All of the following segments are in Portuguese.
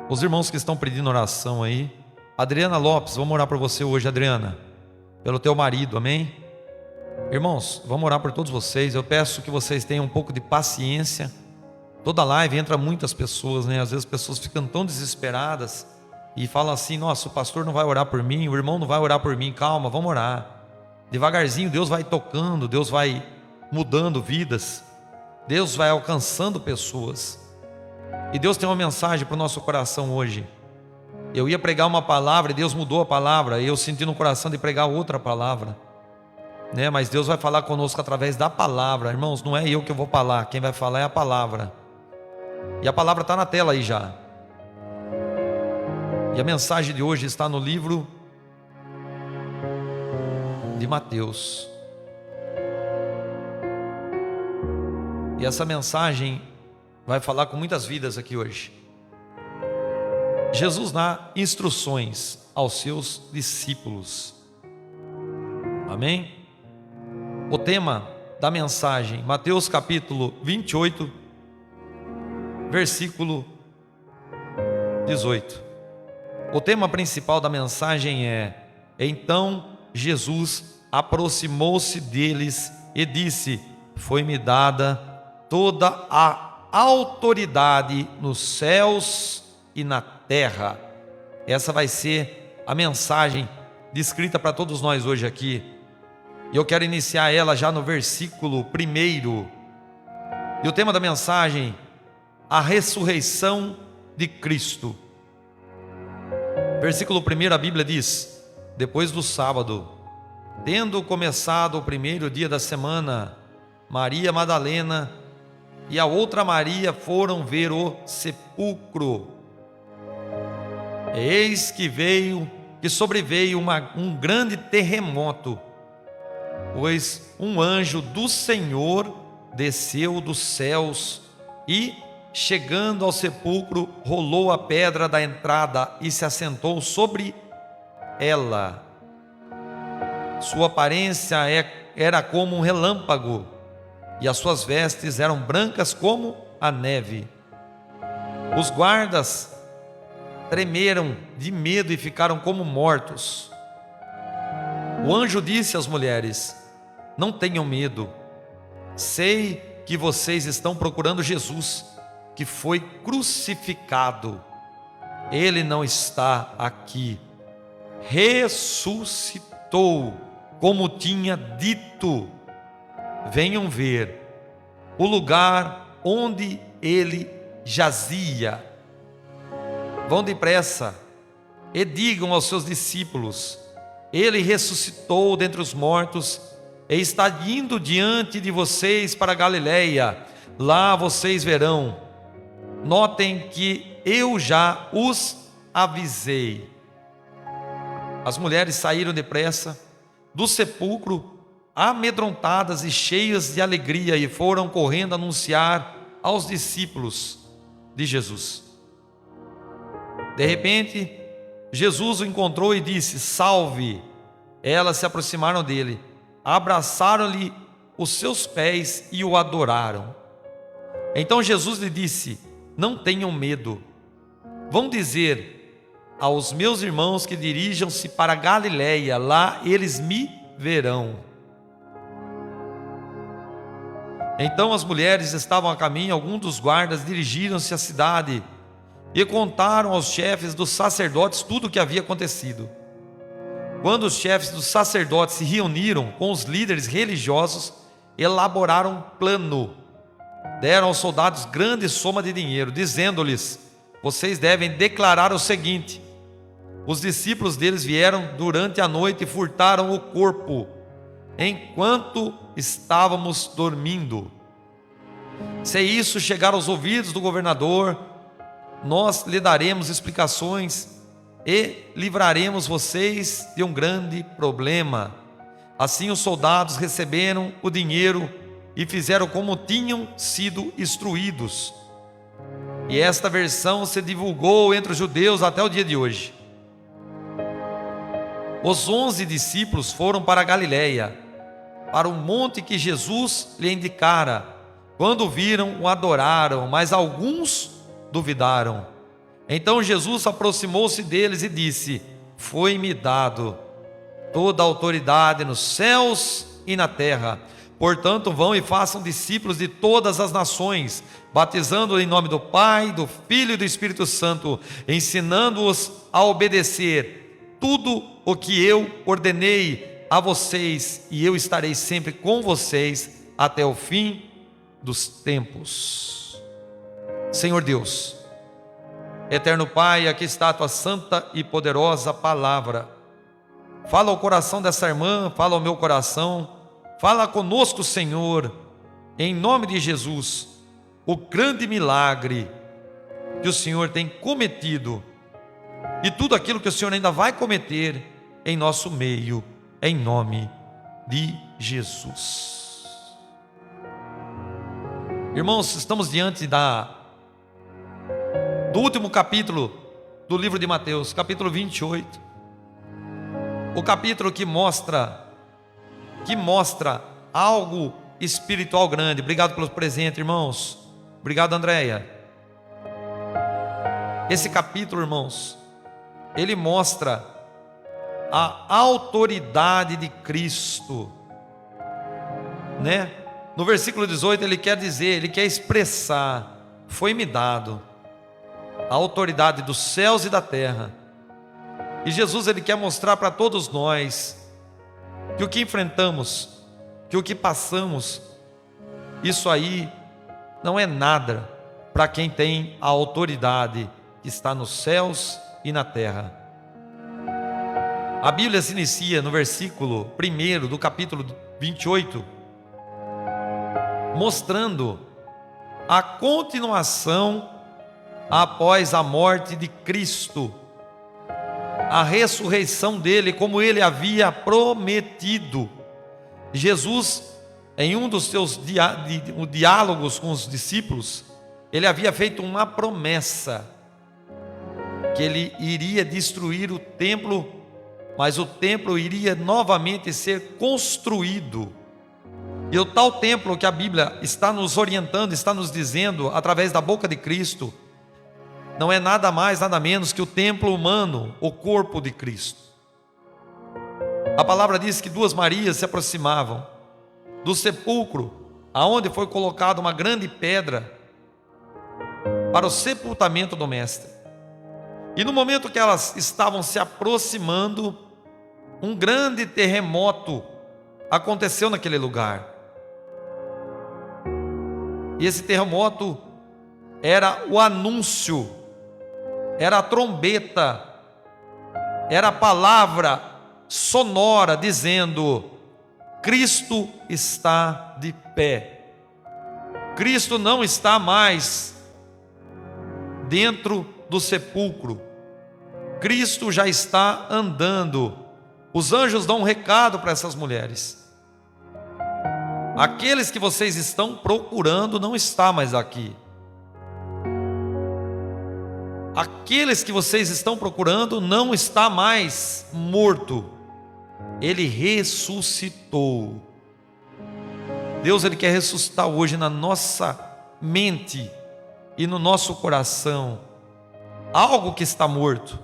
Os irmãos que estão pedindo oração aí. Adriana Lopes, vamos orar por você hoje, Adriana. Pelo teu marido, amém? Irmãos, vamos orar por todos vocês. Eu peço que vocês tenham um pouco de paciência. Toda live entra muitas pessoas, né? Às vezes as pessoas ficam tão desesperadas e falam assim: nossa, o pastor não vai orar por mim, o irmão não vai orar por mim. Calma, vamos orar. Devagarzinho Deus vai tocando, Deus vai mudando vidas, Deus vai alcançando pessoas. E Deus tem uma mensagem para o nosso coração hoje. Eu ia pregar uma palavra e Deus mudou a palavra, e eu senti no coração de pregar outra palavra, né? Mas Deus vai falar conosco através da palavra. Irmãos, não é eu que vou falar, quem vai falar é a palavra. E a palavra está na tela aí já. E a mensagem de hoje está no livro de Mateus. E essa mensagem vai falar com muitas vidas aqui hoje. Jesus dá instruções aos seus discípulos. Amém? O tema da mensagem, Mateus capítulo 28, versículo 18. O tema principal da mensagem é: então Jesus aproximou-se deles e disse: foi-me dada toda a autoridade nos céus e na terra. Essa vai ser a mensagem descrita para todos nós hoje aqui. E eu quero iniciar ela já no versículo 1. E o tema da mensagem: a ressurreição de Cristo. Versículo 1, a Bíblia diz: depois do sábado, tendo começado o primeiro dia da semana, Maria Madalena e a outra Maria foram ver o sepulcro. Eis que sobreveio um grande terremoto, pois um anjo do Senhor desceu dos céus e, chegando ao sepulcro, rolou a pedra da entrada e se assentou sobre ela. Sua aparência era como um relâmpago, e as suas vestes eram brancas como a neve. Os guardas tremeram de medo e ficaram como mortos. O anjo disse às mulheres: não tenham medo, sei que vocês estão procurando Jesus, que foi crucificado. Ele não está aqui, ressuscitou, como tinha dito. Venham ver o lugar onde ele jazia. Vão depressa e digam aos seus discípulos: ele ressuscitou dentre os mortos e está indo diante de vocês para Galileia. Lá vocês verão. Notem que eu já os avisei. As mulheres saíram depressa do sepulcro, amedrontadas e cheias de alegria, e foram correndo anunciar aos discípulos de Jesus. De repente, Jesus o encontrou e disse: salve! Elas se aproximaram dele, abraçaram-lhe os seus pés e o adoraram. Então Jesus lhe disse: não tenham medo. Vão dizer aos meus irmãos que dirijam-se para Galileia, lá eles me verão. Então as mulheres estavam a caminho. Alguns dos guardas dirigiram-se à cidade e contaram aos chefes dos sacerdotes tudo o que havia acontecido. Quando os chefes dos sacerdotes se reuniram com os líderes religiosos, elaboraram um plano. Deram aos soldados grande soma de dinheiro, dizendo-lhes: vocês devem declarar o seguinte: os discípulos deles vieram durante a noite e furtaram o corpo, enquanto estávamos dormindo. Se isso chegar aos ouvidos do governador, nós lhe daremos explicações e livraremos vocês de um grande problema. Assim os soldados receberam o dinheiro e fizeram como tinham sido instruídos. E esta versão se divulgou entre os judeus até o dia de hoje. Os 11 discípulos foram para a Galileia, para o monte que Jesus lhe indicara. Quando viram, o adoraram, mas alguns duvidaram. Então Jesus aproximou-se deles e disse: foi-me dado toda a autoridade nos céus e na terra. Portanto, vão e façam discípulos de todas as nações, batizando-os em nome do Pai, do Filho e do Espírito Santo, ensinando-os a obedecer tudo o que eu ordenei a vocês, e eu estarei sempre com vocês até o fim dos tempos. Senhor Deus, eterno Pai, aqui está a tua santa e poderosa palavra. Fala ao coração dessa irmã, fala ao meu coração, fala conosco, Senhor, em nome de Jesus, o grande milagre que o Senhor tem cometido e tudo aquilo que o Senhor ainda vai cometer em nosso meio, em nome de Jesus. Irmãos, estamos diante do último capítulo do livro de Mateus, capítulo 28, o capítulo que mostra algo espiritual grande. Obrigado pelos presentes, irmãos. Obrigado, Andréia. Esse capítulo, irmãos, ele mostra a autoridade de Cristo, né? No versículo 18 ele quer dizer, ele quer expressar: foi-me dado a autoridade dos céus e da terra. E Jesus, ele quer mostrar para todos nós que o que enfrentamos, que o que passamos, isso aí não é nada para quem tem a autoridade que está nos céus e na terra. A Bíblia se inicia no versículo 1 do capítulo 28, mostrando a continuação após a morte de Cristo, a ressurreição dele, como ele havia prometido. Jesus, em um dos seus diálogos com os discípulos, ele havia feito uma promessa, que ele iria destruir o templo, mas o templo iria novamente ser construído. E o tal templo que a Bíblia está nos orientando, está nos dizendo, através da boca de Cristo, não é nada mais, nada menos que o templo humano, o corpo de Cristo. A palavra diz que duas Marias se aproximavam do sepulcro, aonde foi colocada uma grande pedra para o sepultamento do Mestre. E no momento que elas estavam se aproximando, um grande terremoto aconteceu naquele lugar. E esse terremoto era o anúncio, era a trombeta, era a palavra sonora dizendo: Cristo está de pé. Cristo não está mais dentro do sepulcro. Cristo já está andando. Os anjos dão um recado para essas mulheres: aqueles que vocês estão procurando não está mais aqui. Aqueles que vocês estão procurando não está mais morto. Ele ressuscitou. Deus, ele quer ressuscitar hoje na nossa mente e no nosso coração algo que está morto.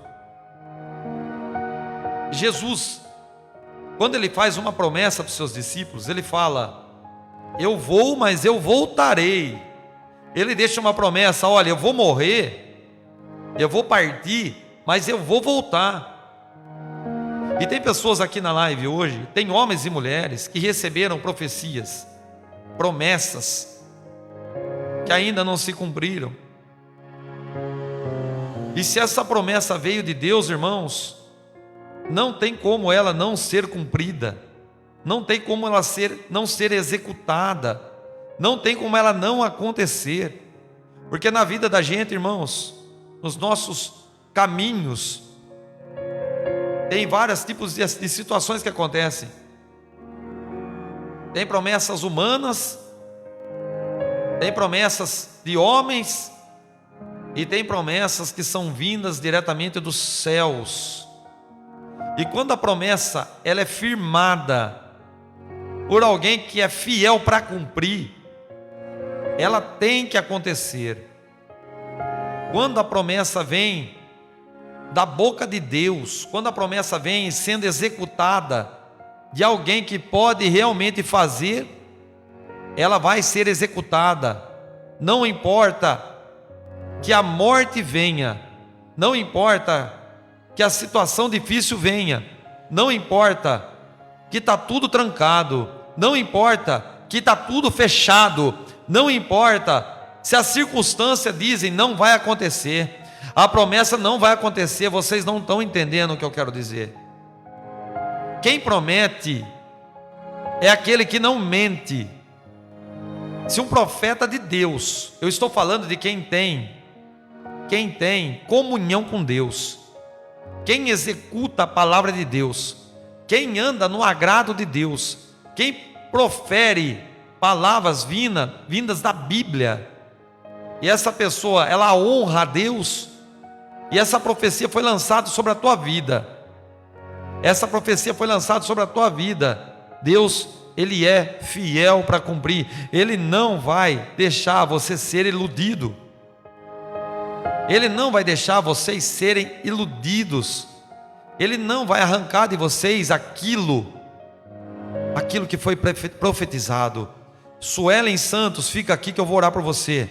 Jesus, quando ele faz uma promessa para os seus discípulos, ele fala: eu vou, mas eu voltarei. Ele deixa uma promessa: olha, eu vou morrer, eu vou partir, mas eu vou voltar. E tem pessoas aqui na live hoje, tem homens e mulheres que receberam profecias, promessas que ainda não se cumpriram. E se essa promessa veio de Deus, irmãos, não tem como ela não ser cumprida, não tem como ela não ser executada, não tem como ela não acontecer, porque na vida da gente, irmãos, nos nossos caminhos, tem vários tipos de situações que acontecem. Tem promessas humanas, tem promessas de homens, e tem promessas que são vindas diretamente dos céus. E quando a promessa ela é firmada por alguém que é fiel para cumprir, ela tem que acontecer. quando a promessa vem da boca de Deus, quando a promessa vem sendo executada de alguém que pode realmente fazer, ela vai ser executada. Não importa que a morte venha, não importa que a situação difícil venha, não importa que está tudo trancado, não importa que está tudo fechado, não importa se as circunstâncias dizem não vai acontecer, a promessa não vai acontecer. Vocês não estão entendendo o que eu quero dizer. Quem promete é aquele que não mente. Se um profeta de Deus, eu estou falando de quem tem comunhão com Deus, quem executa a palavra de Deus, quem anda no agrado de Deus, quem profere palavras vindas da Bíblia, e essa pessoa, ela honra a Deus, e essa profecia foi lançada sobre a tua vida, essa profecia foi lançada sobre a tua vida. Deus, Ele é fiel para cumprir, Ele não vai deixar você ser iludido, Ele não vai deixar vocês serem iludidos, Ele não vai arrancar de vocês aquilo que foi profetizado. Suelen Santos, fica aqui que eu vou orar por você.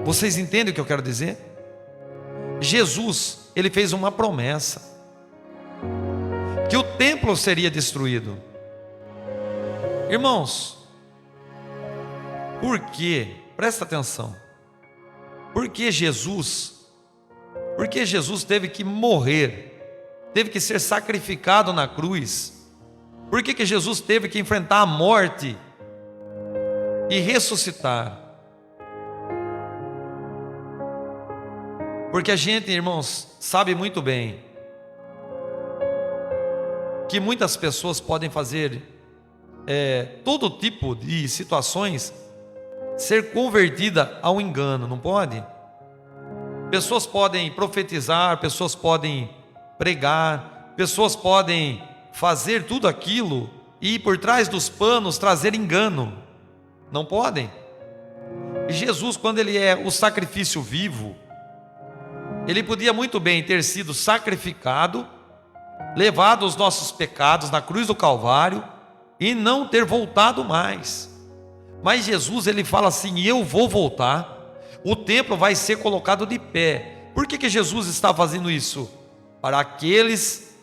Vocês entendem o que eu quero dizer? Jesus, Ele fez uma promessa, que o templo seria destruído. Irmãos, por quê? Presta atenção. Por que Jesus teve que morrer, teve que ser sacrificado na cruz? Por que Jesus teve que enfrentar a morte e ressuscitar? Porque a gente, irmãos, sabe muito bem que muitas pessoas podem fazer todo tipo de situações ser convertida ao engano, não pode? Pessoas podem profetizar, pessoas podem pregar, pessoas podem fazer tudo aquilo e por trás dos panos trazer engano, não podem? E Jesus, quando Ele é o sacrifício vivo, Ele podia muito bem ter sido sacrificado, levado os nossos pecados na cruz do Calvário e não ter voltado mais. Mas Jesus, Ele fala assim: eu vou voltar, o templo vai ser colocado de pé. Por que Jesus está fazendo isso? Para aqueles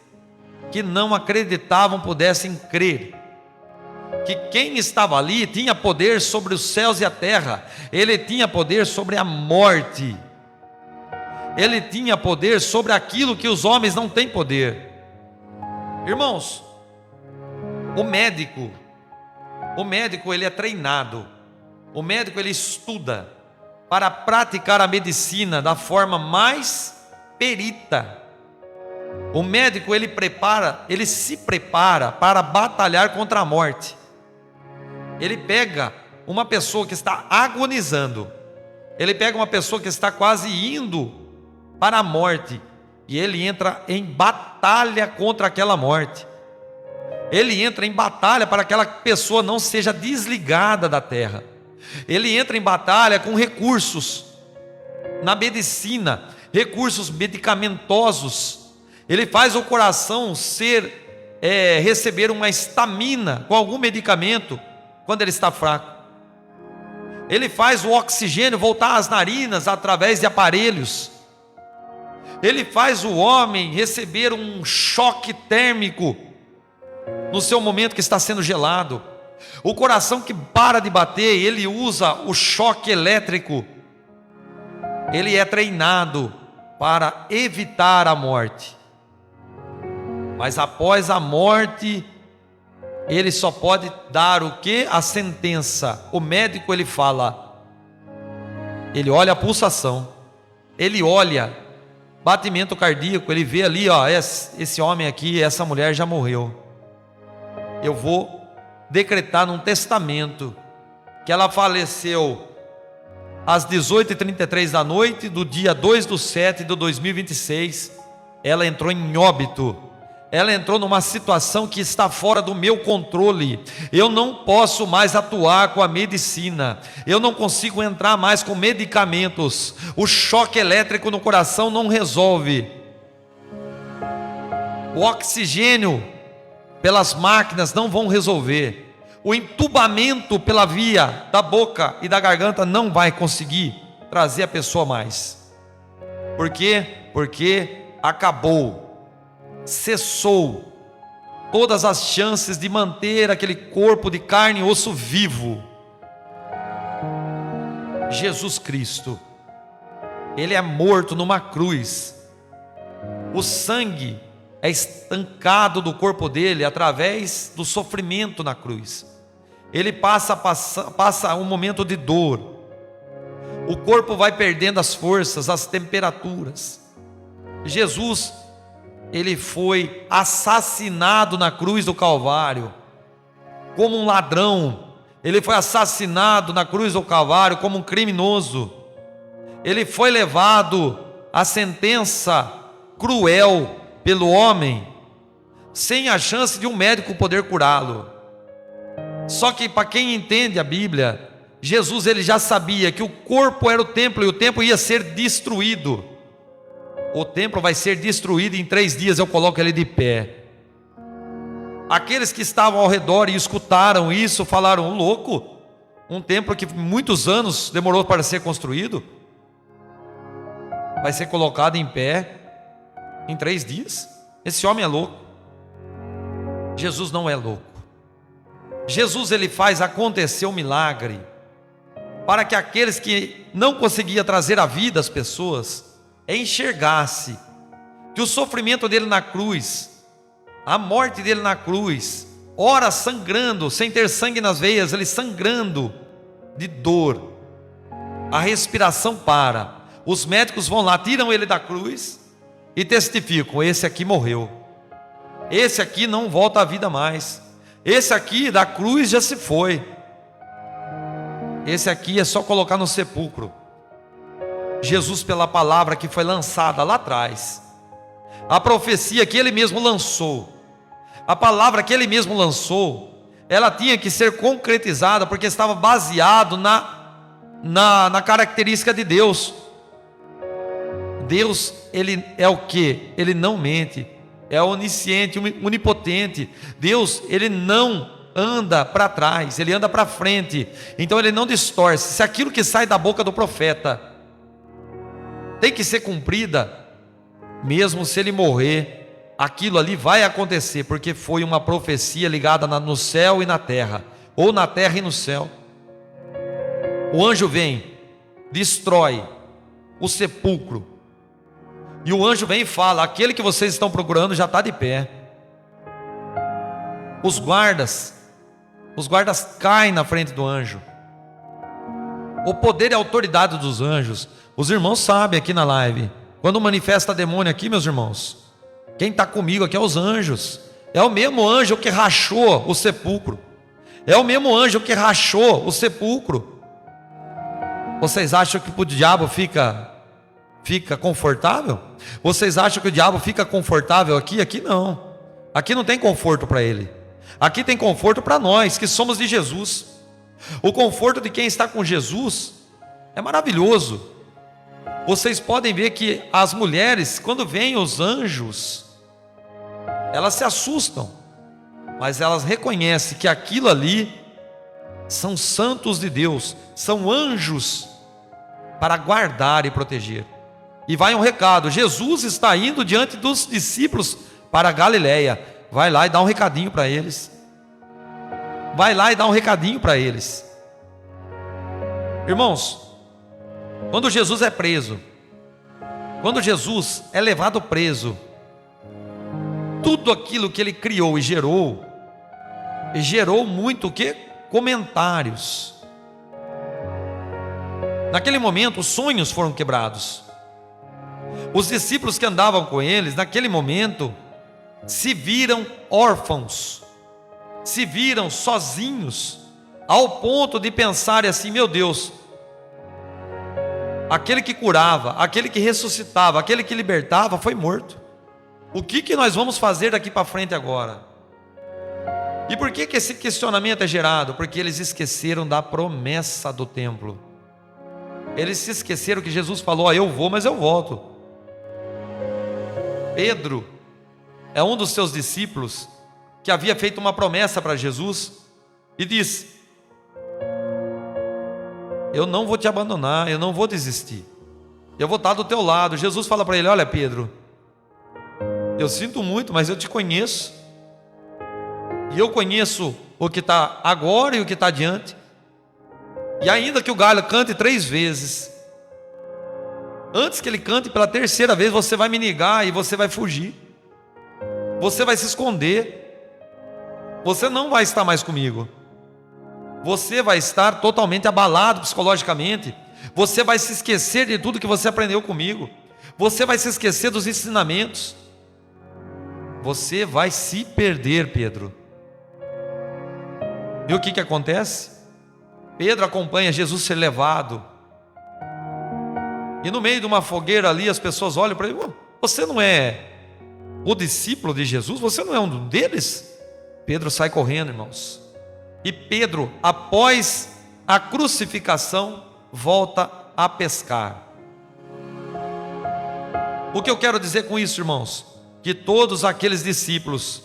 que não acreditavam pudessem crer, que quem estava ali tinha poder sobre os céus e a terra, Ele tinha poder sobre a morte, Ele tinha poder sobre aquilo que os homens não têm poder. Irmãos, o médico ele é treinado, o médico ele estuda para praticar a medicina da forma mais perita. O médico ele se prepara para batalhar contra a morte. Ele pega uma pessoa que está agonizando, ele pega uma pessoa que está quase indo para a morte, e ele entra em batalha contra aquela morte. Ele entra em batalha para que aquela pessoa não seja desligada da terra. Ele entra em batalha com recursos na medicina, recursos medicamentosos. Ele faz o coração receber uma estamina com algum medicamento quando ele está fraco. Ele faz o oxigênio voltar às narinas através de aparelhos. Ele faz o homem receber um choque térmico no seu momento que está sendo gelado. O coração que para de bater, ele usa o choque elétrico. Ele é treinado para evitar a morte. Mas após a morte, ele só pode dar o que? A sentença. O médico ele fala, ele olha a pulsação, ele olha batimento cardíaco, ele vê ali, ó, esse homem aqui, essa mulher já morreu. Eu vou decretar num testamento que ela faleceu às 18h33 da noite do dia 2/7 de 2026. Ela entrou em óbito. ela entrou numa situação que está fora do meu controle. Eu não posso mais atuar com a medicina, eu não consigo entrar mais com medicamentos. O choque elétrico no coração não resolve. O oxigênio pelas máquinas não vão resolver. O entubamento pela via da boca e da garganta não vai conseguir trazer a pessoa mais. Por quê? Porque acabou, cessou todas as chances de manter aquele corpo de carne e osso vivo. Jesus Cristo, Ele é morto numa cruz. O sangue é estancado do corpo dele através do sofrimento na cruz. Ele passa um momento de dor. O corpo vai perdendo as forças, as temperaturas. Jesus, ele foi assassinado na cruz do Calvário como um ladrão. Ele foi assassinado na cruz do Calvário como um criminoso. Ele foi levado à sentença cruel pelo homem, sem a chance de um médico poder curá-lo. Só que para quem entende a Bíblia, Jesus ele já sabia que o corpo era o templo e o templo ia ser destruído. O templo vai ser destruído em 3 dias, eu coloco ele de pé. Aqueles que estavam ao redor e escutaram isso, falaram: louco, um templo que muitos anos demorou para ser construído, vai ser colocado em pé em 3 dias? Esse homem é louco. Jesus não é louco. Jesus ele faz acontecer um milagre para que aqueles que não conseguiam trazer a vida às pessoas enxergasse que o sofrimento dele na cruz, a morte dele na cruz, ora sangrando, sem ter sangue nas veias, ele sangrando de dor, a respiração para, os médicos vão lá, tiram ele da cruz e testificam: esse aqui morreu, esse aqui não volta à vida mais, esse aqui da cruz já se foi, esse aqui é só colocar no sepulcro. Jesus, pela palavra que foi lançada lá atrás, a profecia que ele mesmo lançou, a palavra que ele mesmo lançou, ela tinha que ser concretizada, porque estava baseado na característica de Deus. Deus, ele é o que? Ele não mente, é onisciente, onipotente. Deus, ele não anda para trás, ele anda para frente, então ele não distorce. Se aquilo que sai da boca do profeta tem que ser cumprida, mesmo se ele morrer, aquilo ali vai acontecer, porque foi uma profecia ligada no céu e na terra, ou na terra e no céu. O anjo vem, destrói o sepulcro, e o anjo vem e fala: aquele que vocês estão procurando já está de pé. Os guardas caem na frente do anjo. O poder e a autoridade dos anjos, os irmãos sabem aqui na live, quando manifesta demônio aqui, meus irmãos, quem está comigo aqui é os anjos. É o mesmo anjo que rachou o sepulcro, é o mesmo anjo que rachou o sepulcro. Vocês acham que o diabo fica confortável? Vocês acham que o diabo fica confortável aqui? Aqui não. Aqui não tem conforto para ele. Aqui tem conforto para nós que somos de Jesus. O conforto de quem está com Jesus é maravilhoso. Vocês podem ver que as mulheres, quando veem os anjos, elas se assustam, mas elas reconhecem que aquilo ali são santos de Deus, são anjos para guardar e proteger. E vai um recado: Jesus está indo diante dos discípulos para a Galileia. Vai lá e dá um recadinho para eles. Vai lá e dá um recadinho para eles. Irmãos, quando Jesus é preso, quando Jesus é levado preso, tudo aquilo que ele criou e gerou muito o quê? Comentários. Naquele momento os sonhos foram quebrados. Os discípulos que andavam com eles, naquele momento, se viram órfãos, se viram sozinhos, ao ponto de pensarem assim: meu Deus, aquele que curava, aquele que ressuscitava, aquele que libertava foi morto. O que nós vamos fazer daqui para frente agora? E por que esse questionamento é gerado? Porque eles esqueceram da promessa do templo. Eles se esqueceram que Jesus falou: eu vou, mas eu volto. Pedro é um dos seus discípulos que havia feito uma promessa para Jesus e disse: eu não vou te abandonar, eu não vou desistir, eu vou estar do teu lado. Jesus fala para ele: olha, Pedro, eu sinto muito, mas eu te conheço, e eu conheço o que está agora e o que está adiante. E ainda que o galho cante 3 vezes, antes que ele cante pela 3ª vez, você vai me negar e você vai fugir, você vai se esconder, você não vai estar mais comigo, você vai estar totalmente abalado psicologicamente, você vai se esquecer de tudo que você aprendeu comigo, você vai se esquecer dos ensinamentos, você vai se perder, Pedro. E o que acontece? Pedro acompanha Jesus ser levado, e no meio de uma fogueira ali, as pessoas olham para ele: você não é o discípulo de Jesus? Você não é um deles? Pedro sai correndo, irmãos. E Pedro, após a crucificação, volta a pescar. O que eu quero dizer com isso, irmãos? Que todos aqueles discípulos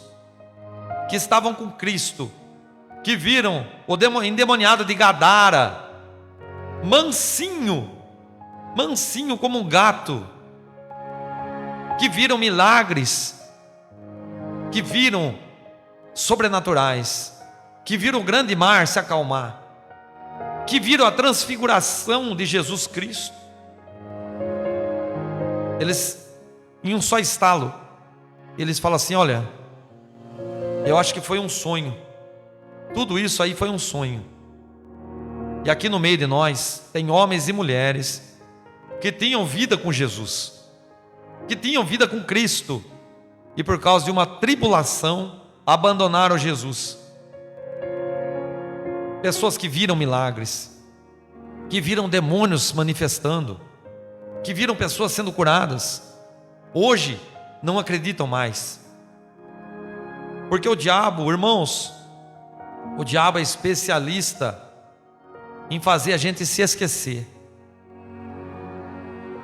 que estavam com Cristo, que viram o endemoniado de Gadara, mansinho como um gato, que viram milagres, que viram sobrenaturais, que viram o grande mar se acalmar, que viram a transfiguração de Jesus Cristo, eles, em um só estalo, eles falam assim: olha, eu acho que foi um sonho, tudo isso aí foi um sonho. E aqui no meio de nós tem homens e mulheres que tinham vida com Jesus, que tinham vida com Cristo, e por causa de uma tribulação abandonaram Jesus. Pessoas que viram milagres, que viram demônios manifestando, que viram pessoas sendo curadas, hoje não acreditam mais, porque o diabo, irmãos, o diabo é especialista em fazer a gente se esquecer.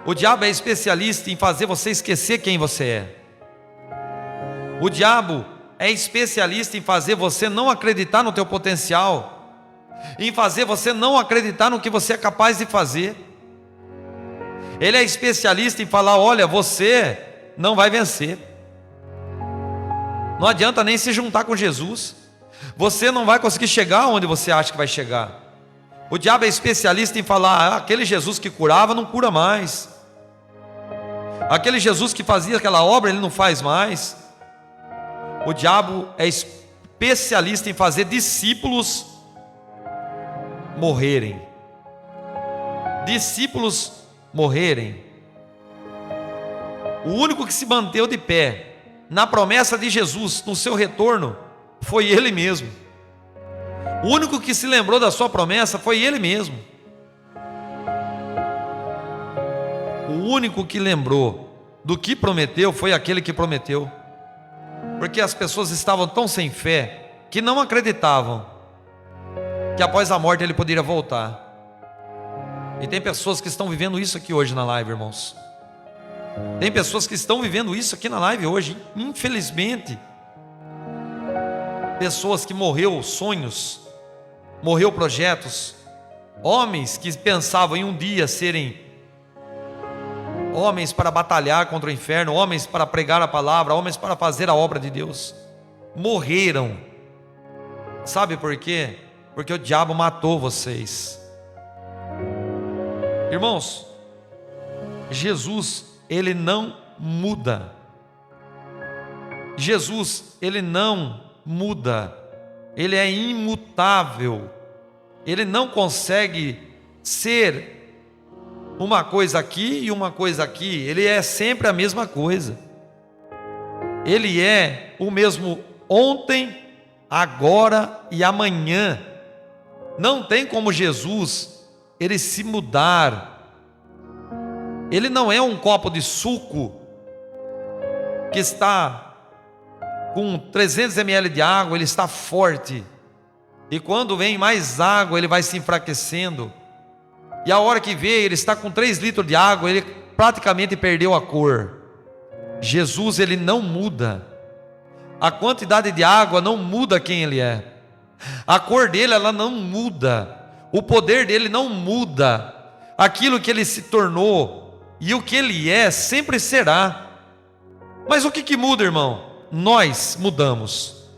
O diabo é especialista em fazer você esquecer quem você é. O diabo é especialista em fazer você não acreditar no teu potencial, em fazer você não acreditar no que você é capaz de fazer. Ele é especialista em falar: olha, você não vai vencer, não adianta nem se juntar com Jesus, você não vai conseguir chegar onde você acha que vai chegar. O diabo é especialista em falar: aquele Jesus que curava não cura mais, aquele Jesus que fazia aquela obra, ele não faz mais. O diabo é especialista em fazer discípulos morrerem, discípulos morrerem. O único que se manteve de pé na promessa de Jesus no seu retorno foi ele mesmo. O único que se lembrou da sua promessa foi ele mesmo. O único que lembrou do que prometeu foi aquele que prometeu, porque as pessoas estavam tão sem fé que não acreditavam que após a morte ele poderia voltar. E tem pessoas que estão vivendo isso aqui hoje na live, irmãos. Tem pessoas que estão vivendo isso aqui na live hoje, infelizmente. Pessoas que morreu sonhos, morreu projetos, homens que pensavam em um dia serem homens para batalhar contra o inferno, homens para pregar a palavra, homens para fazer a obra de Deus, morreram. Sabe por quê? Porque o diabo matou vocês. Irmãos, Jesus, ele não muda. Jesus, ele não muda. Ele é imutável. Ele não consegue ser uma coisa aqui e uma coisa aqui. Ele é sempre a mesma coisa. Ele é o mesmo ontem, agora e amanhã. Não tem como Jesus ele se mudar. Ele não é um copo de suco que está com 300 ml de água, ele está forte. E quando vem mais água, ele vai se enfraquecendo. E a hora que vê, ele está com 3 litros de água, ele praticamente perdeu a cor. Jesus, ele não muda. A quantidade de água não muda quem ele é. A cor dele, ela não muda. O poder dele não muda. Aquilo que ele se tornou e o que ele é sempre será. Mas o que muda, irmão? Nós mudamos.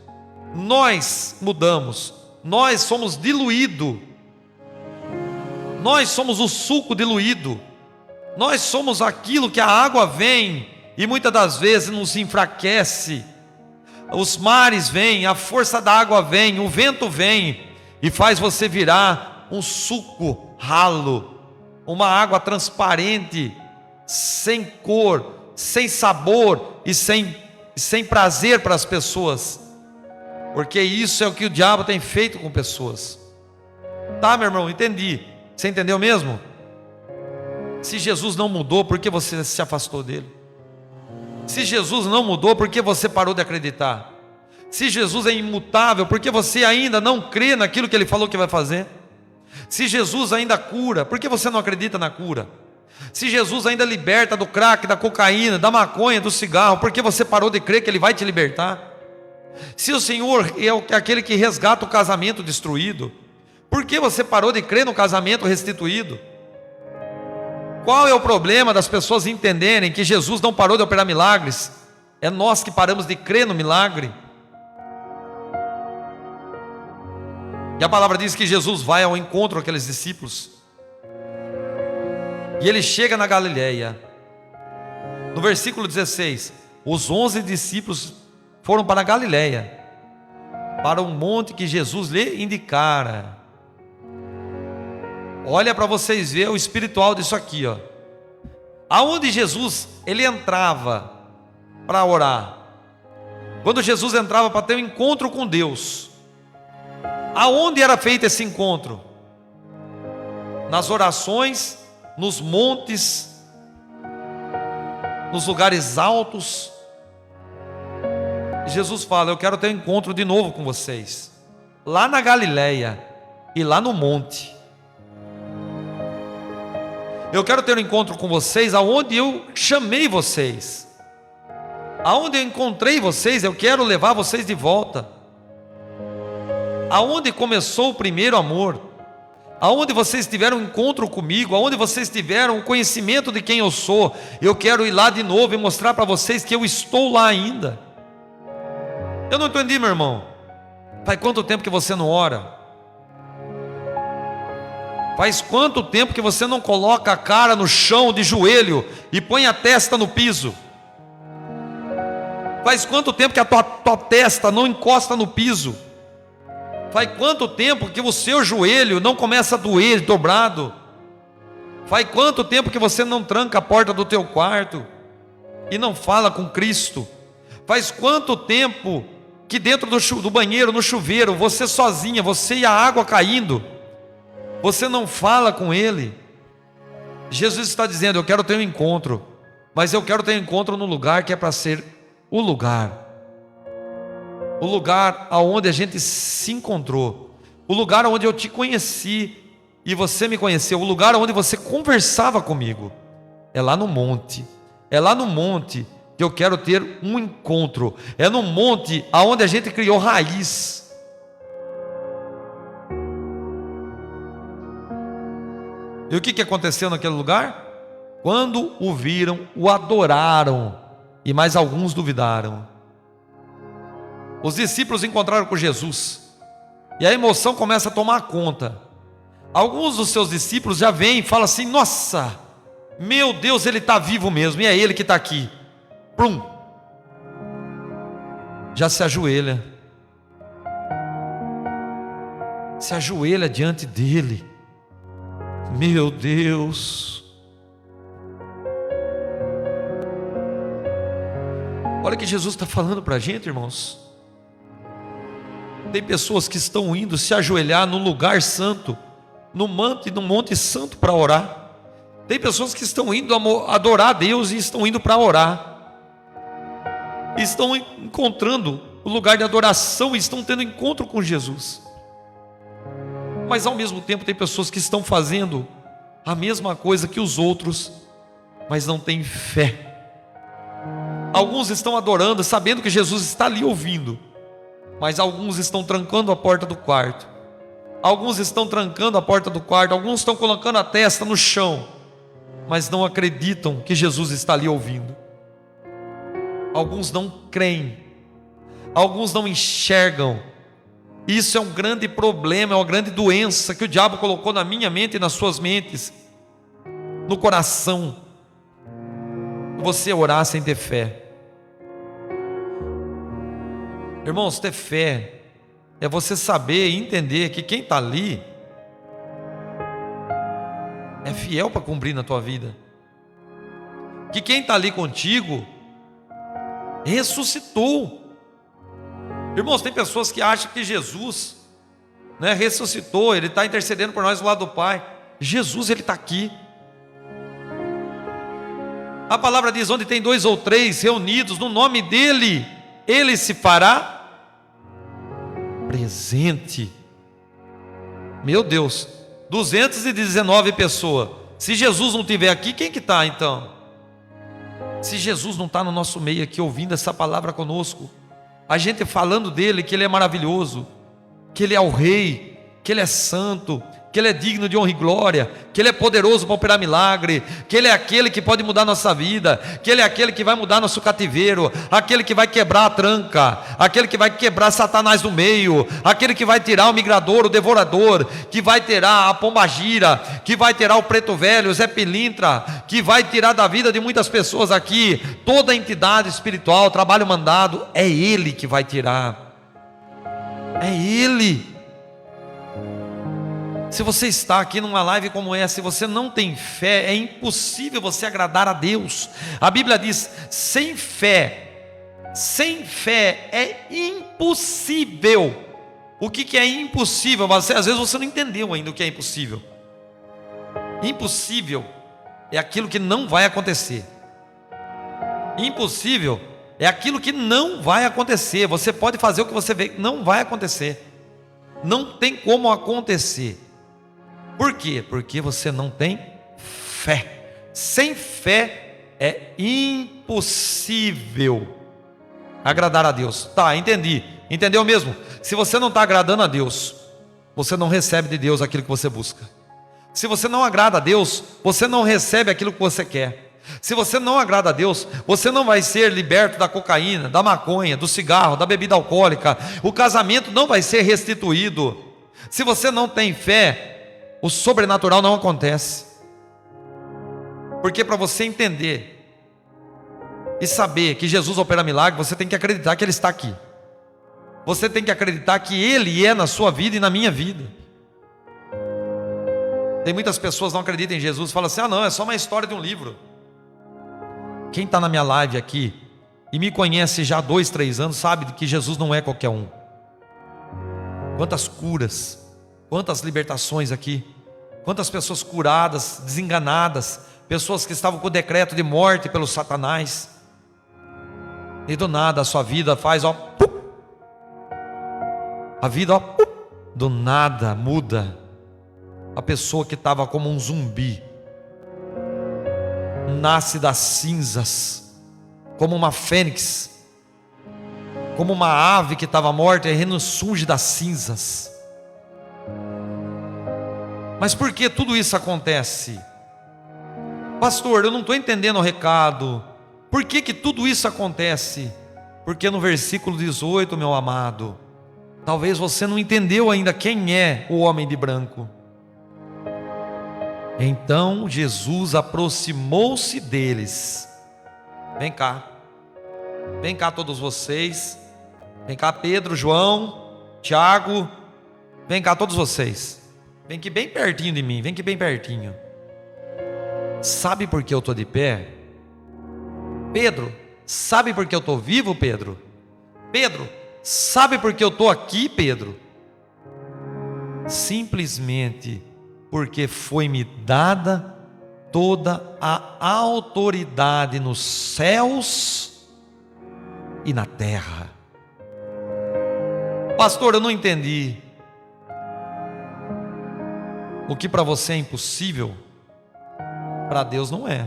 Nós mudamos. Nós somos diluídos. Nós somos o suco diluído. Nós somos aquilo que a água vem e muitas das vezes nos enfraquece. Os mares vêm, a força da água vem, o vento vem e faz você virar um suco ralo, uma água transparente, sem cor, sem sabor e sem prazer para as pessoas, porque isso é o que o diabo tem feito com pessoas. Tá, meu irmão, entendi. Você entendeu mesmo? Se Jesus não mudou, por que você se afastou dele? Se Jesus não mudou, por que você parou de acreditar? Se Jesus é imutável, por que você ainda não crê naquilo que ele falou que vai fazer? Se Jesus ainda cura, por que você não acredita na cura? Se Jesus ainda liberta do crack, da cocaína, da maconha, do cigarro, por que você parou de crer que ele vai te libertar? Se o Senhor é aquele que resgata o casamento destruído, por que você parou de crer no casamento restituído? Qual é o problema das pessoas entenderem que Jesus não parou de operar milagres? É nós que paramos de crer no milagre. E a palavra diz que Jesus vai ao encontro daqueles discípulos. E ele chega na Galileia. No versículo 16, os 11 discípulos foram para a Galileia, para um monte que Jesus lhe indicara. Olha para vocês verem o espiritual disso aqui, ó. Aonde Jesus, ele entrava para orar. Quando Jesus entrava para ter um encontro com Deus, aonde era feito esse encontro? Nas orações, nos montes, nos lugares altos. Jesus fala: eu quero ter um encontro de novo com vocês, lá na Galileia e lá no monte. Eu quero ter um encontro com vocês aonde eu chamei vocês, aonde eu encontrei vocês, eu quero levar vocês de volta. Aonde começou o primeiro amor, aonde vocês tiveram um encontro comigo, aonde vocês tiveram o conhecimento de quem eu sou, eu quero ir lá de novo e mostrar para vocês que eu estou lá ainda. Eu não entendi, meu irmão. Faz quanto tempo que você não ora? Faz quanto tempo que você não coloca a cara no chão de joelho e põe a testa no piso? Faz quanto tempo que a tua testa não encosta no piso? Faz quanto tempo que o seu joelho não começa a doer dobrado? Faz quanto tempo que você não tranca a porta do teu quarto e não fala com Cristo? Faz quanto tempo que dentro do banheiro, no chuveiro, você sozinha, você e a água caindo, você não fala com Ele? Jesus está dizendo: eu quero ter um encontro, mas eu quero ter um encontro no lugar que é para ser o lugar aonde a gente se encontrou, o lugar onde eu te conheci e você me conheceu, o lugar onde você conversava comigo. É lá no monte, é lá no monte que eu quero ter um encontro, é no monte aonde a gente criou raiz. E o que aconteceu naquele lugar? Quando o viram, o adoraram, e mais alguns duvidaram. Os discípulos encontraram com Jesus, e a emoção começa a tomar conta. Alguns dos seus discípulos já vêm e falam assim: nossa, meu Deus, ele está vivo mesmo, e é ele que está aqui. Plum. Já se ajoelha diante dele. Meu Deus. Olha o que Jesus está falando para a gente, irmãos. Tem pessoas que estão indo se ajoelhar no lugar santo, no monte santo, para orar. Tem pessoas que estão indo adorar a Deus e estão indo para orar. estão encontrando o lugar de adoração, estão tendo encontro com Jesus. Mas ao mesmo tempo tem pessoas que estão fazendo a mesma coisa que os outros, mas não têm fé. Alguns estão adorando, sabendo que Jesus está ali ouvindo, mas alguns estão trancando a porta do quarto. Alguns estão trancando a porta do quarto, alguns estão colocando a testa no chão, mas não acreditam que Jesus está ali ouvindo. Alguns não creem, alguns não enxergam. Isso é um grande problema, é uma grande doença que o diabo colocou na minha mente e nas suas mentes, no coração. Você orar sem ter fé. Irmãos, ter fé é você saber e entender que quem está ali é fiel para cumprir na tua vida, que quem está ali contigo ressuscitou. Irmãos, tem pessoas que acham que Jesus, ressuscitou, Ele está intercedendo por nós do lado do Pai. Jesus, Ele está aqui. A palavra diz: onde tem 2 ou 3 reunidos no nome dEle, Ele se fará presente. Meu Deus, 219 pessoas. Se Jesus não estiver aqui, quem que está então? Se Jesus não está no nosso meio aqui ouvindo essa palavra conosco, a gente falando dele, que ele é maravilhoso, que ele é o rei, que ele é santo, que ele é digno de honra e glória, que ele é poderoso para operar milagre, que ele é aquele que pode mudar nossa vida, que ele é aquele que vai mudar nosso cativeiro, aquele que vai quebrar a tranca, aquele que vai quebrar Satanás do meio, aquele que vai tirar o migrador, o devorador, que vai tirar a pombagira, que vai tirar o preto velho, o Zé Pilintra, que vai tirar da vida de muitas pessoas aqui toda a entidade espiritual, trabalho mandado. É ele que vai tirar, é ele. Se você está aqui numa live como essa, se você não tem fé, é impossível você agradar a Deus. A Bíblia diz: sem fé é impossível. O que é impossível? Às vezes você não entendeu ainda o que é impossível. Impossível é aquilo que não vai acontecer. Impossível é aquilo que não vai acontecer. Você pode fazer o que você vê que não vai acontecer. Não tem como acontecer. Por quê? Porque você não tem fé. Sem fé é impossível agradar a Deus. Tá, entendi. Entendeu mesmo? Se você não está agradando a Deus, você não recebe de Deus aquilo que você busca. Se você não agrada a Deus, você não recebe aquilo que você quer. Se você não agrada a Deus, você não vai ser liberto da cocaína, da maconha, do cigarro, da bebida alcoólica. O casamento não vai ser restituído. Se você não tem fé, o sobrenatural não acontece. Porque para você entender e saber que Jesus opera milagre, você tem que acreditar que Ele está aqui. Você tem que acreditar que Ele é na sua vida e na minha vida. Tem muitas pessoas que não acreditam em Jesus, falam assim: ah não, é só uma história de um livro. Quem está na minha live aqui e me conhece já há 2, 3 anos, sabe que Jesus não é qualquer um. Quantas curas, quantas libertações aqui, quantas pessoas curadas, desenganadas, pessoas que estavam com o decreto de morte pelo Satanás, e do nada a sua vida faz a vida do nada muda. A pessoa que estava como um zumbi nasce das cinzas, como uma fênix, como uma ave que estava morta e ressurge das cinzas. Mas por que tudo isso acontece? Pastor, eu não estou entendendo o recado. Por que tudo isso acontece? Porque no versículo 18, meu amado, talvez você não entendeu ainda quem é o homem de branco. Então Jesus aproximou-se deles. Vem cá todos vocês. Vem cá Pedro, João, Tiago. Vem cá todos vocês. Vem aqui bem pertinho de mim, vem aqui bem pertinho. Sabe por que eu estou de pé? Pedro, sabe por que eu estou vivo, Pedro? Pedro, sabe por que eu estou aqui, Pedro? Simplesmente porque foi-me dada toda a autoridade nos céus e na terra. Pastor, eu não entendi. O que para você é impossível, para Deus não é.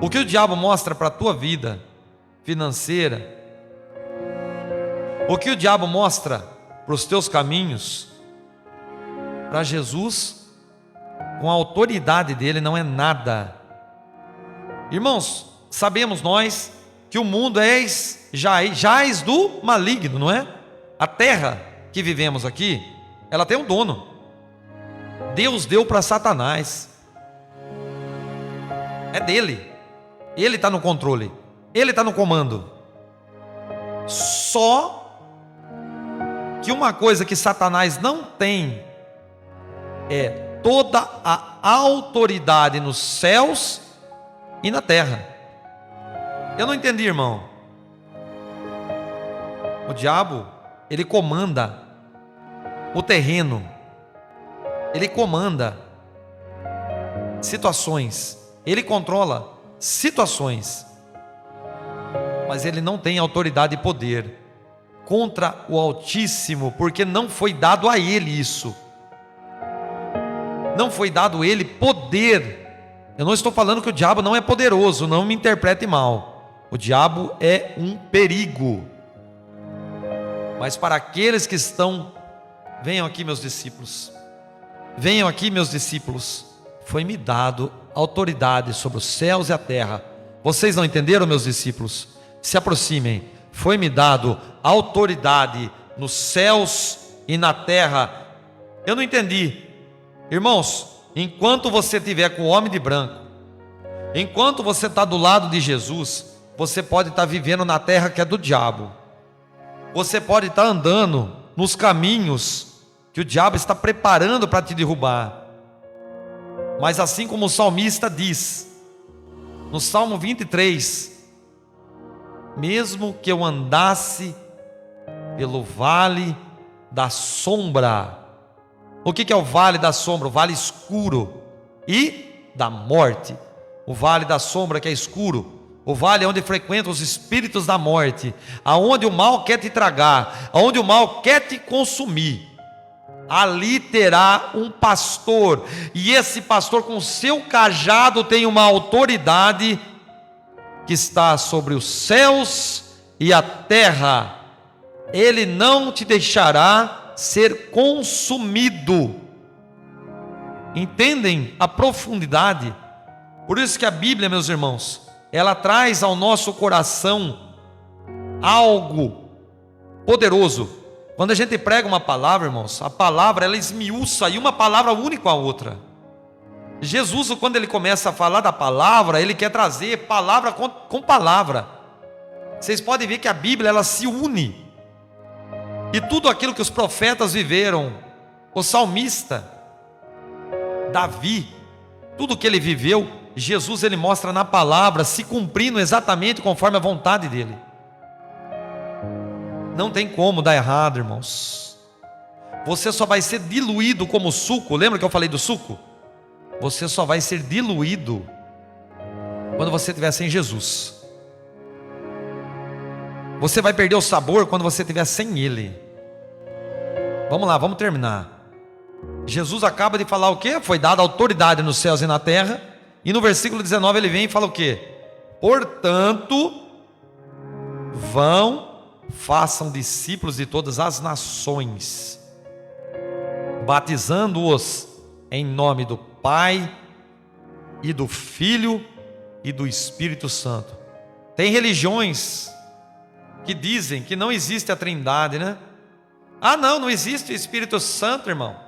O que o diabo mostra para a tua vida financeira, o que o diabo mostra para os teus caminhos, para Jesus, com a autoridade dele, não é nada. Irmãos, sabemos nós que o mundo jaz do maligno, não é? A terra que vivemos aqui, ela tem um dono. Deus deu para Satanás. É dele. Ele está no controle. Ele está no comando. Só que uma coisa que Satanás não tem é toda a autoridade nos céus e na terra. Eu não entendi, irmão. O diabo, ele comanda o terreno, ele comanda situações, ele controla situações, mas ele não tem autoridade e poder contra o Altíssimo, porque não foi dado a ele isso, não foi dado a ele poder. Eu não estou falando que o diabo não é poderoso, não me interprete mal, o diabo é um perigo, mas para aqueles que estão, venham aqui meus discípulos, venham aqui meus discípulos, foi-me dado autoridade sobre os céus e a terra. Vocês não entenderam, meus discípulos? Se aproximem. Foi-me dado autoridade nos céus e na terra. Eu não entendi. Irmãos, enquanto você estiver com o homem de branco, enquanto você está do lado de Jesus, você pode estar vivendo na terra que é do diabo. Você pode estar andando nos caminhos que o diabo está preparando para te derrubar. Mas assim como o salmista diz, no Salmo 23, mesmo que eu andasse pelo vale da sombra. O que é o vale da sombra? O vale escuro e da morte. O vale da sombra que é escuro, o vale onde frequentam os espíritos da morte, aonde o mal quer te tragar, aonde o mal quer te consumir. Ali terá um pastor, e esse pastor com seu cajado tem uma autoridade que está sobre os céus e a terra. Ele não te deixará ser consumido. Entendem a profundidade? Por isso que a Bíblia, meus irmãos, ela traz ao nosso coração algo poderoso. Quando a gente prega uma palavra, irmãos, a palavra ela esmiuça e uma palavra única a outra. Jesus, quando ele começa a falar da palavra, ele quer trazer palavra com palavra. Vocês podem ver que a Bíblia ela se une. E tudo aquilo que os profetas viveram, o salmista, Davi, tudo que ele viveu, Jesus ele mostra na palavra, se cumprindo exatamente conforme a vontade dele. Não tem como dar errado, irmãos. Você só vai ser diluído como suco. Lembra que eu falei do suco? Você só vai ser diluído quando você estiver sem Jesus. Você vai perder o sabor quando você estiver sem Ele. Vamos lá, vamos terminar. Jesus acaba de falar o quê? Foi dada autoridade nos céus e na terra. E no versículo 19 ele vem e fala o quê? Portanto, vão, façam discípulos de todas as nações, batizando-os em nome do Pai e do Filho e do Espírito Santo. Tem religiões que dizem que não existe a Trindade, né? Ah, não existe o Espírito Santo, irmão.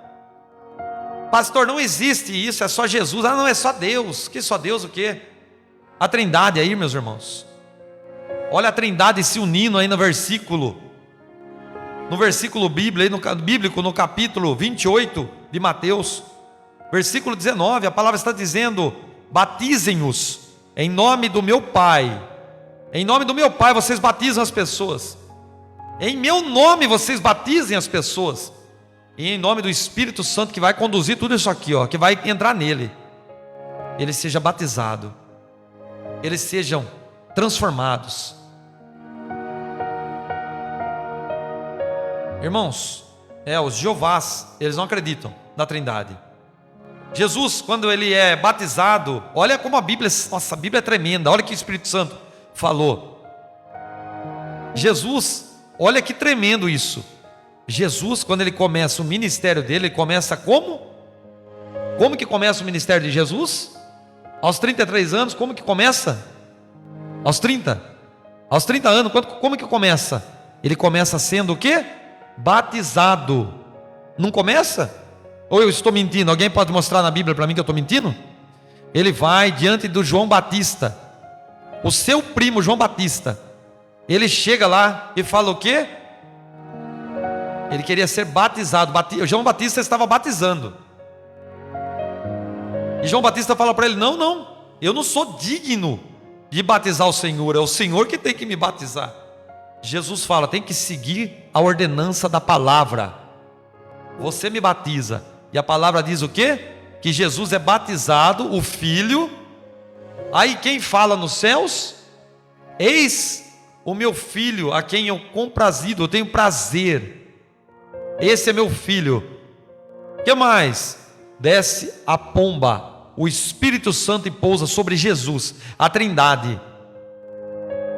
Pastor, não existe isso, é só Jesus. Ah, não, é só Deus. Que só Deus o quê? A Trindade aí, meus irmãos. Olha a Trindade se unindo aí no versículo bíblico, no capítulo 28 de Mateus, versículo 19, a palavra está dizendo: batizem-os em nome do meu Pai. Em nome do meu Pai vocês batizam as pessoas. Em meu nome vocês batizem as pessoas. E em nome do Espírito Santo que vai conduzir tudo isso aqui, ó, que vai entrar nele, ele seja batizado, eles sejam transformados. Irmãos, os Jeovás, eles não acreditam na Trindade. Jesus, quando ele é batizado, olha como a Bíblia é tremenda, olha que o Espírito Santo falou. Jesus, olha que tremendo isso. Jesus, quando ele começa o ministério dele, ele começa como? Como que começa o ministério de Jesus? Aos 33 anos, como que começa? Aos 30 anos, como que começa? Ele começa sendo o quê? Batizado. Não começa? Ou eu estou mentindo? Alguém pode mostrar na Bíblia para mim que eu estou mentindo? Ele vai diante do João Batista, o seu primo João Batista. Ele chega lá e fala o quê? Ele queria ser batizado. João Batista estava batizando. E João Batista fala para ele: não, eu não sou digno de batizar o Senhor, é o Senhor que tem que me batizar. Jesus fala: tem que seguir a ordenança da palavra. Você me batiza. E a palavra diz o quê? Que Jesus é batizado, o Filho. Aí quem fala nos céus? Eis o meu Filho, a quem eu comprazido, eu tenho prazer. Esse é meu Filho. O que mais? Desce a pomba, o Espírito Santo, e pousa sobre Jesus, a Trindade,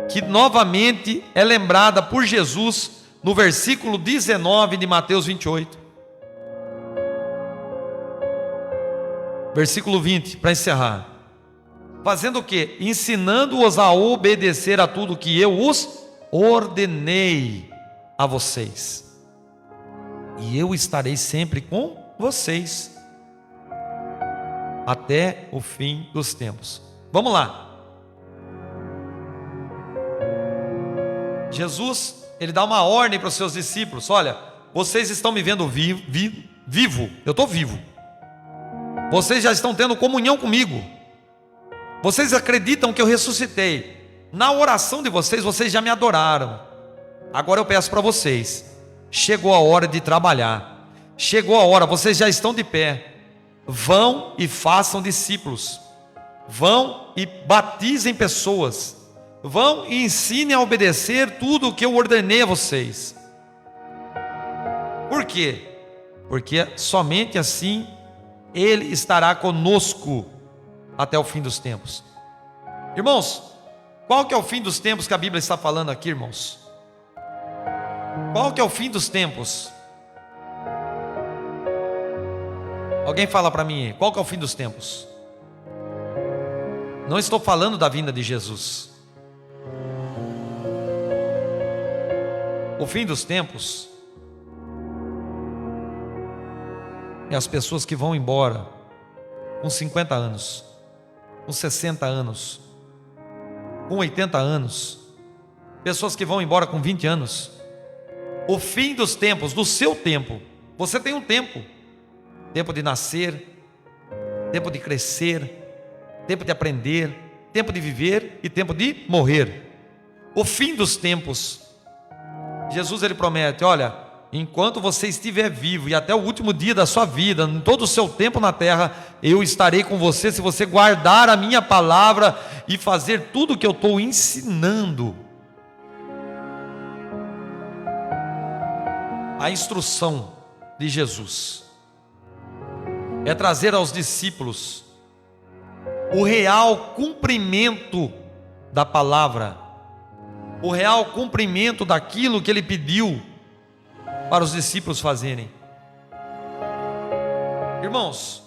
que novamente é lembrada por Jesus no versículo 19 de Mateus 28. Versículo 20, para encerrar. Fazendo o quê? Ensinando-os a obedecer a tudo que eu os ordenei a vocês. E eu estarei sempre com vocês até o fim dos tempos. Vamos lá. Jesus, ele dá uma ordem para os seus discípulos: olha, vocês estão me vendo vivo, eu estou vivo. Vocês já estão tendo comunhão comigo. Vocês acreditam que eu ressuscitei. Na oração de vocês, vocês já me adoraram. Agora eu peço para vocês: chegou a hora de trabalhar. Chegou a hora, vocês já estão de pé. Vão e façam discípulos. Vão e batizem pessoas. Vão e ensinem a obedecer tudo o que eu ordenei a vocês. Por quê? Porque somente assim Ele estará conosco até o fim dos tempos. Irmãos, qual que é o fim dos tempos que a Bíblia está falando aqui, irmãos? Qual que é o fim dos tempos? Alguém fala para mim, qual que é o fim dos tempos? Não estou falando da vinda de Jesus. O fim dos tempos é as pessoas que vão embora com 50 anos, com 60 anos, com 80 anos, pessoas que vão embora com 20 anos. O fim dos tempos, do seu tempo. Você tem um tempo: tempo de nascer, tempo de crescer, tempo de aprender, tempo de viver e tempo de morrer. O fim dos tempos, Jesus ele promete: olha, enquanto você estiver vivo e até o último dia da sua vida, em todo o seu tempo na terra, eu estarei com você se você guardar a minha palavra e fazer tudo o que eu estou ensinando. A instrução de Jesus é trazer aos discípulos o real cumprimento da palavra, o real cumprimento daquilo que ele pediu para os discípulos fazerem. Irmãos,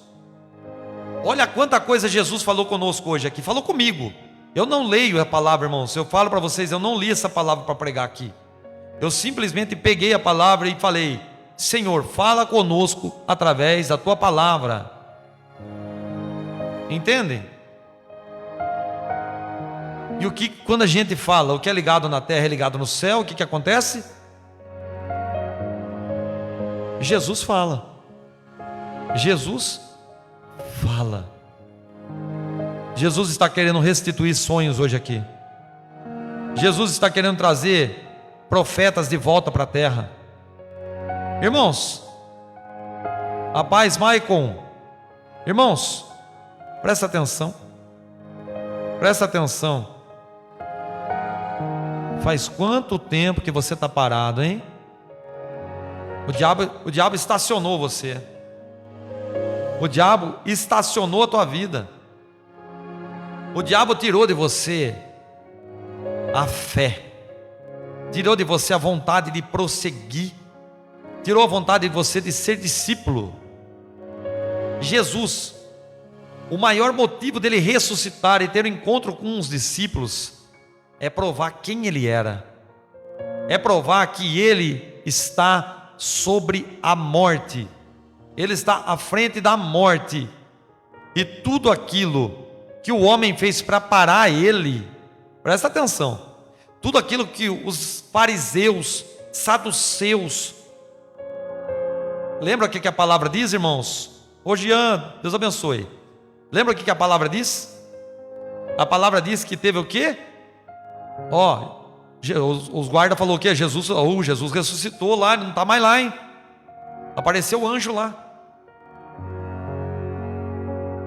olha quanta coisa Jesus falou conosco hoje aqui, falou comigo. Eu não leio a palavra, irmãos, eu falo para vocês, eu não li essa palavra para pregar aqui. Eu simplesmente peguei a palavra e falei: Senhor, fala conosco através da tua palavra. Entendem? E quando a gente fala, o que é ligado na terra é ligado no céu, o que acontece? Jesus fala. Jesus fala. Jesus está querendo restituir sonhos hoje aqui. Jesus está querendo trazer profetas de volta para a terra. Irmãos, a paz, Maicon. Irmãos, presta atenção. Presta atenção. Faz quanto tempo que você está parado, hein? O diabo estacionou você. O diabo estacionou a tua vida. O diabo tirou de você a fé, tirou de você a vontade de prosseguir, tirou a vontade de você de ser discípulo. Jesus, o maior motivo dele ressuscitar e ter um encontro com os discípulos é provar quem ele era, é provar que ele está sobre a morte, ele está à frente da morte, e tudo aquilo que o homem fez para parar ele, presta atenção, tudo aquilo que os fariseus, saduceus, lembra o que a palavra diz, irmãos? Ô Jean, Deus abençoe. Lembra o que a palavra diz? A palavra diz que teve o quê? Os guardas falaram o quê? Jesus ressuscitou lá, não está mais lá, hein? Apareceu o anjo lá.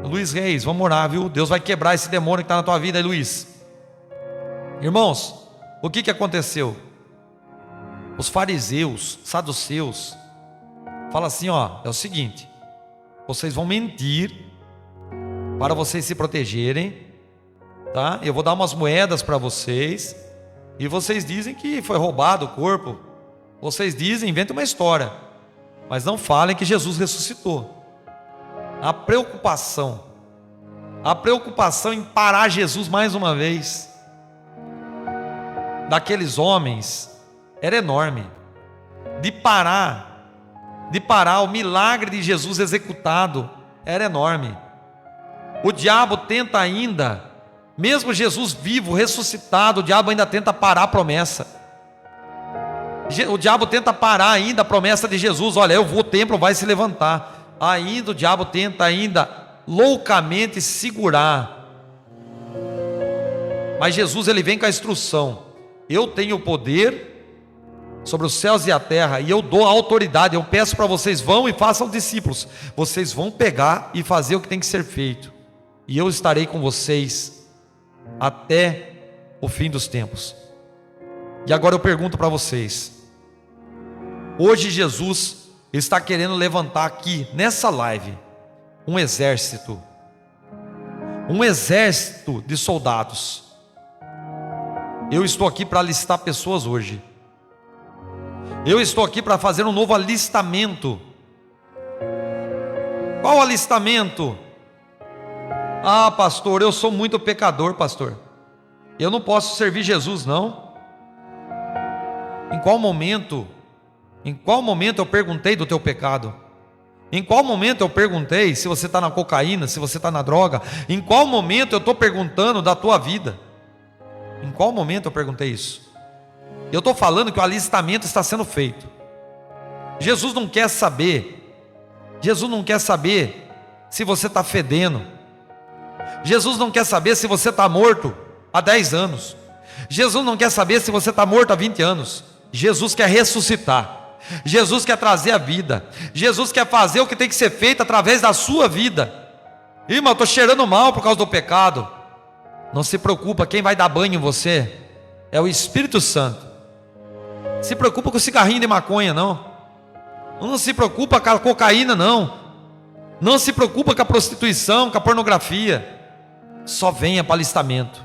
Luiz Reis, vamos orar, viu? Deus vai quebrar esse demônio que está na tua vida aí, Luiz. Irmãos, o que aconteceu? Os fariseus, saduceus, falam assim, é o seguinte: vocês vão mentir para vocês se protegerem, tá? Eu vou dar umas moedas para vocês, e vocês dizem que foi roubado o corpo. Vocês dizem, inventem uma história, mas não falem que Jesus ressuscitou. A preocupação em parar Jesus mais uma vez, daqueles homens, era enorme. De parar o milagre de Jesus executado, era enorme. O diabo tenta ainda, mesmo Jesus vivo, ressuscitado, o diabo ainda tenta parar a promessa. O diabo tenta parar ainda a promessa de Jesus. Olha, o templo vai se levantar. Ainda o diabo tenta ainda loucamente segurar. Mas Jesus, ele vem com a instrução: eu tenho o poder sobre os céus e a terra, e eu dou a autoridade. Eu peço para vocês, vão e façam discípulos. Vocês vão pegar e fazer o que tem que ser feito, e eu estarei com vocês até o fim dos tempos. E agora eu pergunto para vocês: hoje Jesus está querendo levantar aqui nessa live um exército de soldados. Eu estou aqui para alistar pessoas hoje. Eu estou aqui para fazer um novo alistamento. Qual alistamento? Ah, pastor, eu sou muito pecador, pastor. Eu não posso servir Jesus, não. Em qual momento eu perguntei do teu pecado? Em qual momento eu perguntei se você está na cocaína, se você está na droga? Em qual momento eu estou perguntando da tua vida? Em qual momento eu perguntei isso? Eu estou falando que o alistamento está sendo feito. Jesus não quer saber se você está fedendo. Jesus não quer saber se você está morto há 10 anos. Jesus não quer saber se você está morto há 20 anos. Jesus quer ressuscitar. Jesus quer trazer a vida. Jesus quer fazer o que tem que ser feito através da sua vida. Irmão, eu estou cheirando mal por causa do pecado. Não se preocupa, quem vai dar banho em você é o Espírito Santo. Se preocupa com o cigarrinho de maconha, não. Não se preocupa com a cocaína, não. Não se preocupa com a prostituição, com a pornografia. Só venha para o alistamento.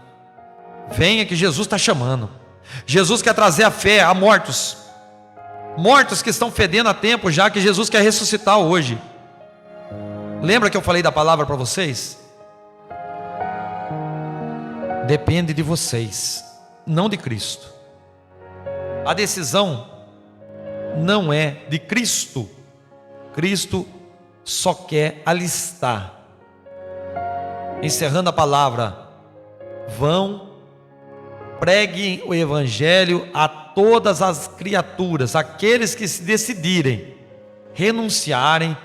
Venha que Jesus está chamando. Jesus quer trazer a fé a mortos que estão fedendo há tempo já, que Jesus quer ressuscitar hoje. Lembra que eu falei da palavra para vocês? Depende de vocês, não de Cristo. A decisão não é de Cristo. Cristo só quer alistar. Encerrando a palavra: vão, preguem o evangelho a todas as criaturas, aqueles que se decidirem renunciarem,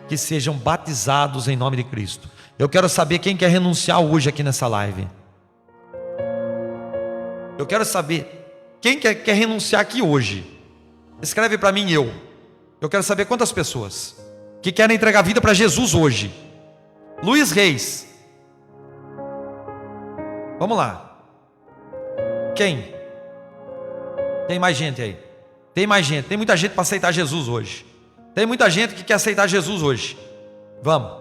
que sejam batizados em nome de Cristo. Eu quero saber quem quer renunciar hoje aqui nessa live. Eu quero saber quem quer renunciar aqui hoje. Escreve para mim, eu quero saber quantas pessoas que querem entregar a vida para Jesus hoje. Luiz Reis, vamos lá. Quem? Tem mais gente aí? Tem mais gente, tem muita gente para aceitar Jesus hoje. Tem muita gente que quer aceitar Jesus hoje. Vamos.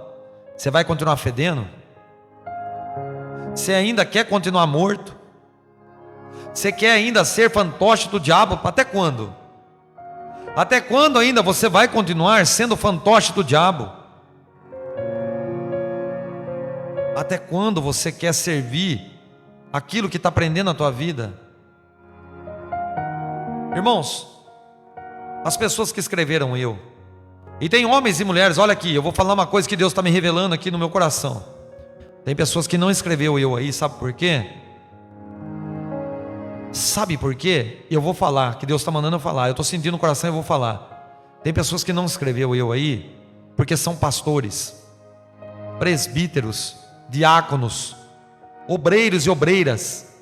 Você vai continuar fedendo? Você ainda quer continuar morto? Você quer ainda ser fantoche do diabo? Até quando? Até quando ainda você vai continuar sendo fantoche do diabo? Até quando você quer servir aquilo que está prendendo a tua vida? Irmãos, as pessoas que escreveram eu, e tem homens e mulheres, olha aqui, eu vou falar uma coisa que Deus está me revelando aqui no meu coração. Tem pessoas que não escreveu eu aí, sabe por quê? Sabe por quê? Eu vou falar, que Deus está mandando eu falar, eu estou sentindo no coração e eu vou falar. Tem pessoas que não escreveu eu aí, porque são pastores, presbíteros, diáconos, obreiros e obreiras.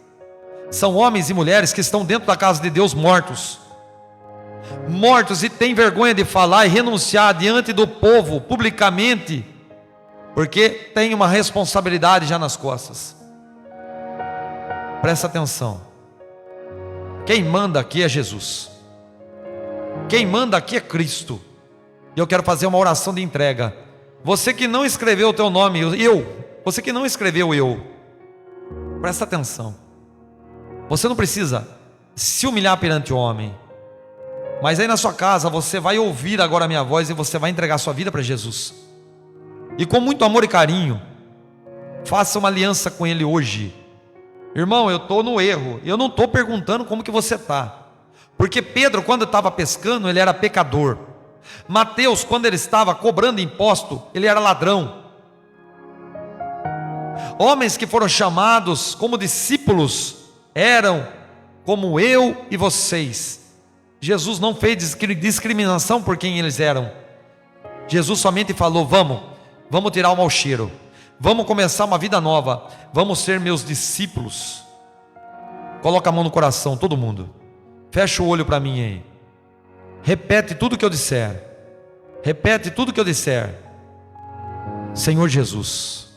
São homens e mulheres que estão dentro da casa de Deus mortos e têm vergonha de falar e renunciar diante do povo publicamente, porque tem uma responsabilidade já nas costas. Presta atenção. Quem manda aqui é Jesus. Quem manda aqui é Cristo. E eu quero fazer uma oração de entrega. Você que não escreveu o teu nome, você que não escreveu eu, presta atenção. Você não precisa se humilhar perante o homem, mas aí na sua casa você vai ouvir agora a minha voz e você vai entregar sua vida para Jesus. E com muito amor e carinho, faça uma aliança com Ele hoje. Irmão, eu estou no erro, eu não estou perguntando como que você está, porque Pedro, quando estava pescando, ele era pecador. Mateus, quando ele estava cobrando imposto, ele era ladrão. Homens que foram chamados como discípulos eram como eu e vocês. Jesus não fez discriminação por quem eles eram. Jesus somente falou: vamos tirar o mau cheiro, vamos começar uma vida nova, vamos ser meus discípulos. Coloca a mão no coração, todo mundo, fecha o olho para mim aí, repete tudo que eu disser, repete tudo que eu disser. Senhor Jesus,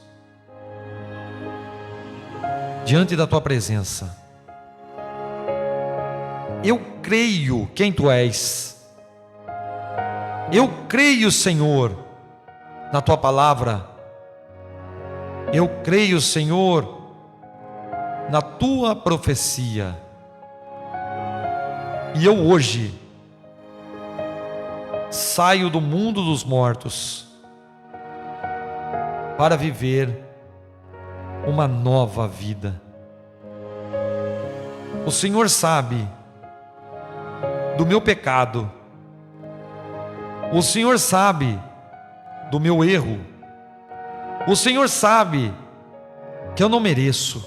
diante da tua presença, eu creio quem tu és, eu creio, Senhor, na tua palavra, eu creio, Senhor, na tua profecia, e eu hoje saio do mundo dos mortos para viver uma nova vida. O Senhor sabe do meu pecado, o Senhor sabe do meu erro, o Senhor sabe que eu não mereço,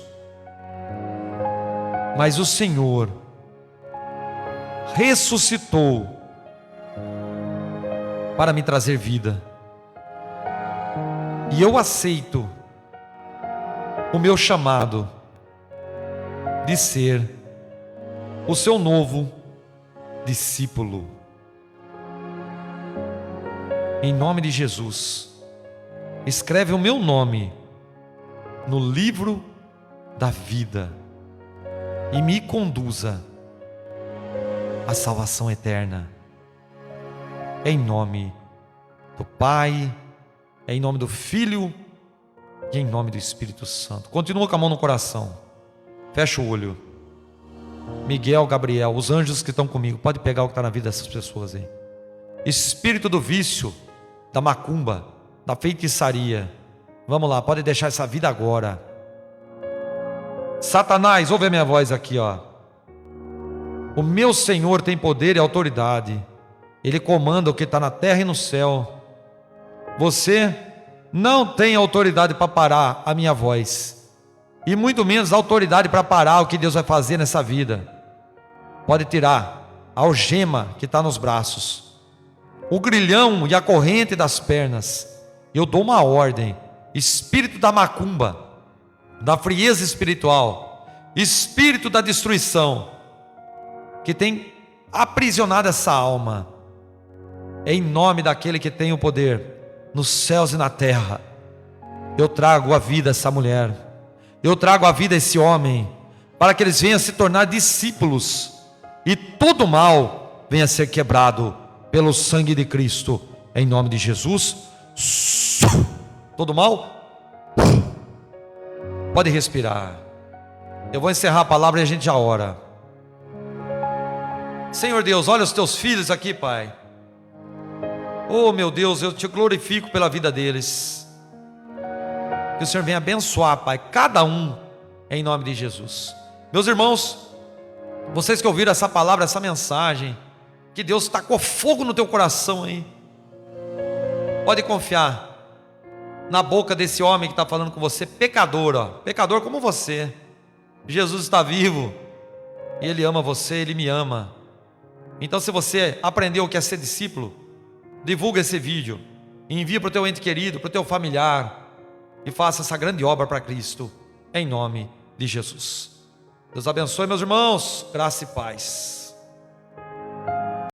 mas o Senhor ressuscitou para me trazer vida, e eu aceito o meu chamado de ser o seu novo discípulo. Em nome de Jesus, escreve o meu nome no livro da vida e me conduza à salvação eterna. Em nome do Pai, em nome do Filho e em nome do Espírito Santo. Continua com a mão no coração, fecha o olho. Miguel, Gabriel, os anjos que estão comigo, pode pegar o que está na vida dessas pessoas aí. Espírito do vício, da macumba, da feitiçaria, vamos lá, pode deixar essa vida agora. Satanás, ouve a minha voz aqui, ó. O meu Senhor tem poder e autoridade, Ele comanda o que está na terra e no céu. Você não tem autoridade para parar a minha voz, e muito menos autoridade para parar o que Deus vai fazer nessa vida. Pode tirar a algema que está nos braços, o grilhão e a corrente das pernas. Eu dou uma ordem: espírito da macumba, da frieza espiritual, espírito da destruição, que tem aprisionado essa alma, em nome daquele que tem o poder nos céus e na terra, eu trago a vida a essa mulher, eu trago a vida a esse homem, para que eles venham se tornar discípulos e todo mal venha a ser quebrado pelo sangue de Cristo, em nome de Jesus. Todo mal pode respirar. Eu vou encerrar a palavra e a gente já ora. Senhor Deus, olha os teus filhos aqui, Pai. Oh meu Deus, eu te glorifico pela vida deles. Que o Senhor venha abençoar, Pai, cada um, em nome de Jesus. Meus irmãos, vocês que ouviram essa palavra, essa mensagem, que Deus tacou fogo no teu coração aí, pode confiar na boca desse homem que está falando com você, pecador, ó, pecador como você. Jesus está vivo, e Ele ama você, Ele me ama. Então, se você aprendeu o que é ser discípulo, divulga esse vídeo, e envia para o teu ente querido, para o teu familiar, e faça essa grande obra para Cristo, em nome de Jesus. Deus abençoe, meus irmãos, graça e paz.